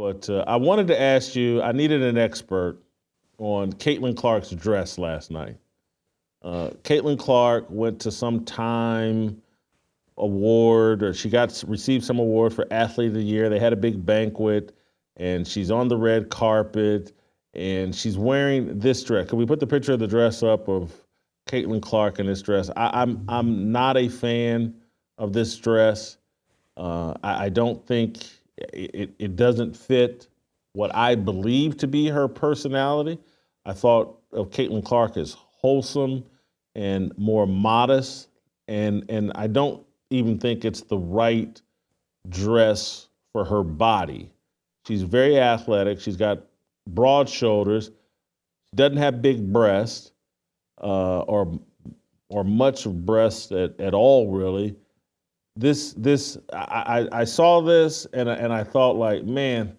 But I wanted to ask you, I needed an expert on Caitlin Clark's dress last night. Caitlin Clark went to some Time award, or she received some award for Athlete of the Year. They had a big banquet, and she's on the red carpet, and she's wearing this dress. Can we put the picture of the dress up of Caitlin Clark in this dress? I'm not a fan of this dress. I don't think it doesn't fit what I believe to be her personality. I thought of Caitlin Clark as wholesome and more modest, and I don't even think it's the right dress for her body. She's very athletic. She's got broad shoulders. Doesn't have big breasts or much of breasts at all, really. I saw this and I thought, like, man,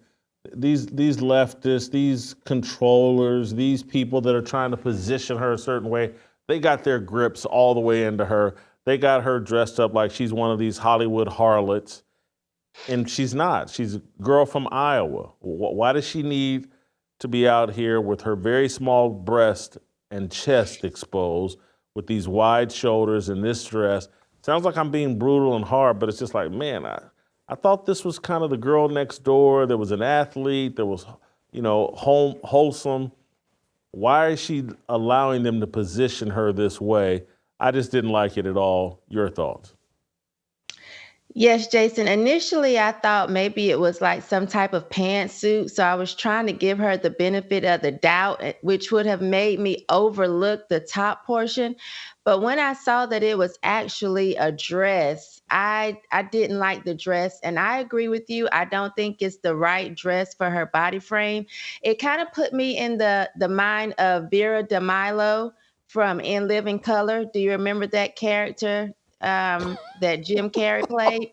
these leftists, these controllers, these people that are trying to position her a certain way, they got their grips all the way into her. They got her dressed up like she's one of these Hollywood harlots, and she's not. She's a girl from Iowa. Why does she need to be out here with her very small breast and chest exposed, with these wide shoulders and this dress? Sounds like I'm being brutal and hard, but it's just like, man, I thought this was kind of the girl next door. There was an athlete. There was, wholesome. Why is she allowing them to position her this way? I just didn't like it at all. Your thoughts? Yes, Jason. Initially, I thought maybe it was like some type of pantsuit. So I was trying to give her the benefit of the doubt, which would have made me overlook the top portion. But when I saw that it was actually a dress, I didn't like the dress. And I agree with you. I don't think it's the right dress for her body frame. It kind of put me in the mind of Vera DeMilo from In Living Color. Do you remember that character that Jim Carrey played?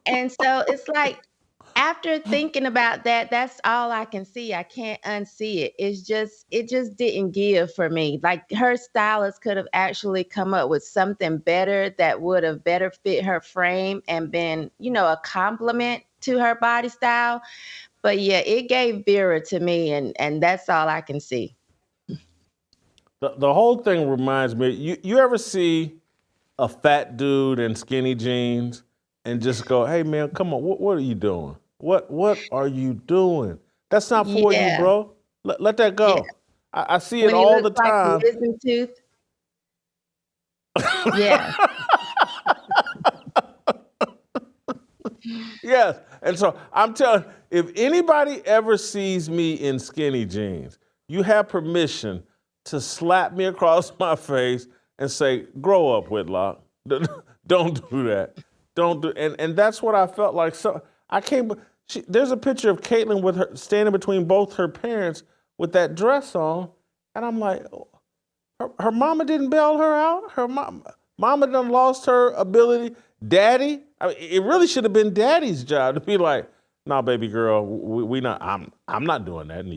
And so it's like, after thinking about that, that's all I can see. I can't unsee it. It just didn't give for me. Like, her stylist could have actually come up with something better that would have better fit her frame and been, a compliment to her body style. But yeah, it gave Vera to me, and that's all I can see. The whole thing reminds me, you ever see a fat dude in skinny jeans and just go, hey man, come on, what are you doing? What are you doing? That's not for you, Yeah, bro. Let that yeah. go. I see it When he all looks the like a time. wisdom tooth. Yeah. Yes. And so I'm telling, if anybody ever sees me in skinny jeans, you have permission to slap me across my face and say, grow up, Whitlock. Don't do that. Don't do, and that's what I felt like. So I came, there's a picture of Caitlin with her standing between both her parents with that dress on. And I'm like, her mama didn't bail her out. Her mama done lost her ability. Daddy, I mean, it really should have been daddy's job to be like, nah, baby girl, we not. I'm not doing that. And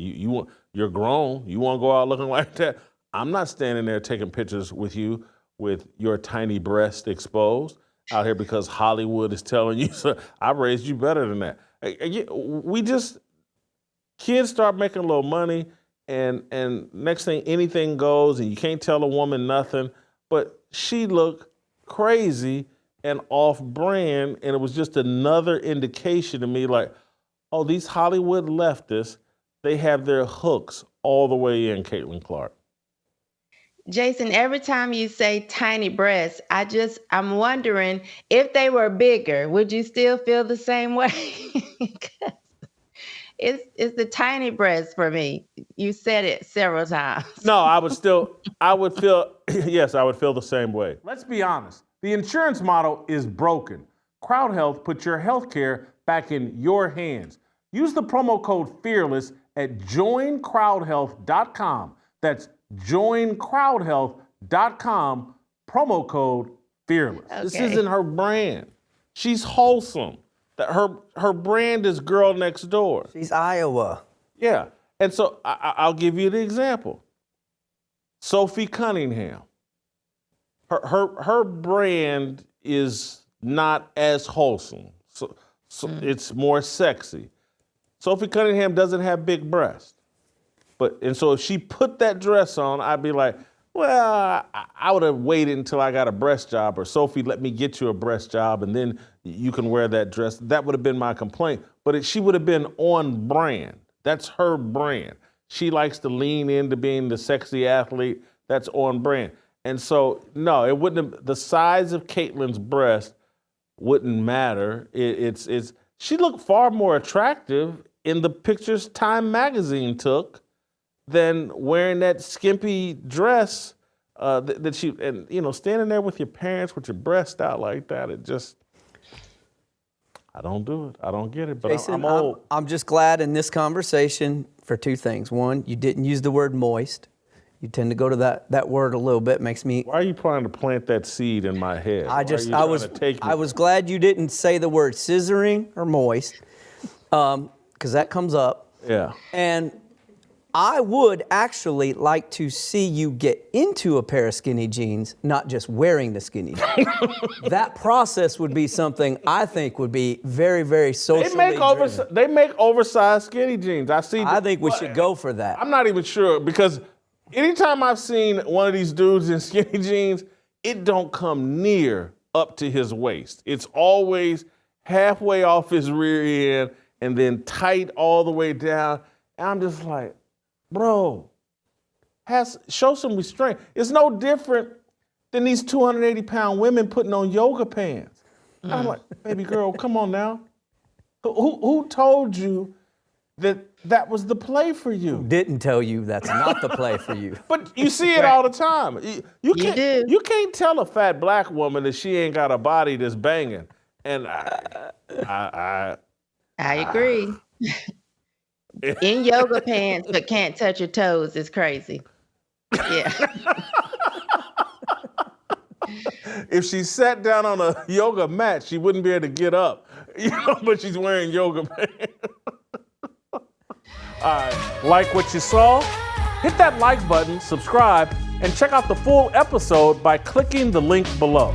you're grown. You want to go out looking like that? I'm not standing there taking pictures with you with your tiny breast exposed out here because Hollywood is telling you. So I raised you better than that. We just, kids start making a little money, and next thing, anything goes, and you can't tell a woman nothing. But she looked crazy and off-brand, and it was just another indication to me, like, oh, these Hollywood leftists, they have their hooks all the way in Caitlin Clark. Jason, every time you say tiny breasts, I'm wondering, if they were bigger, would you still feel the same way? 'Cause it's the tiny breasts for me. You said it several times. No, I would feel, yes, I would feel the same way. Let's be honest. The insurance model is broken. Crowd Health puts your health care back in your hands. Use the promo code FEARLESS at joincrowdhealth.com. That's joincrowdhealth.com, promo code FEARLESS. Okay. This isn't her brand. She's wholesome. Her brand is girl next door. She's Iowa. Yeah. And so I'll give you the example. Sophie Cunningham. Her brand is not as wholesome. So it's more sexy. Sophie Cunningham doesn't have big breasts. And so if she put that dress on, I'd be like, well, I would have waited until I got a breast job, or Sophie, let me get you a breast job and then you can wear that dress. That would have been my complaint. But she would have been on brand. That's her brand. She likes to lean into being the sexy athlete. That's on brand. And so, no, it wouldn't have, the size of Caitlin's breast wouldn't matter. She looked far more attractive in the pictures Time magazine took than wearing that skimpy dress that she, and standing there with your parents with your breast out like that, I don't do it. I don't get it, but Jason, I'm old. I'm just glad in this conversation for two things. One, you didn't use the word moist. You tend to go to that word a little bit, makes me. Why are you trying to plant that seed in my head? I was glad you didn't say the word scissoring or moist, because that comes up. Yeah. And I would actually like to see you get into a pair of skinny jeans, not just wearing the skinny jeans. That process would be something I think would be very, very socially driven. They make oversized skinny jeans. I think we should go for that. I'm not even sure, because anytime I've seen one of these dudes in skinny jeans, it don't come near up to his waist. It's always halfway off his rear end and then tight all the way down. And I'm just like, bro, show some restraint. It's no different than these 280-pound women putting on yoga pants. I'm like, baby girl, come on now. Who told you that was the play for you? Didn't tell you that's not the play for you. But you see it all the time. You do. You can't tell a fat black woman that she ain't got a body that's banging. And I agree. In yoga pants, but can't touch your toes is crazy. Yeah. If she sat down on a yoga mat, she wouldn't be able to get up. But she's wearing yoga pants. All right. Like what you saw? Hit that like button, subscribe, and check out the full episode by clicking the link below.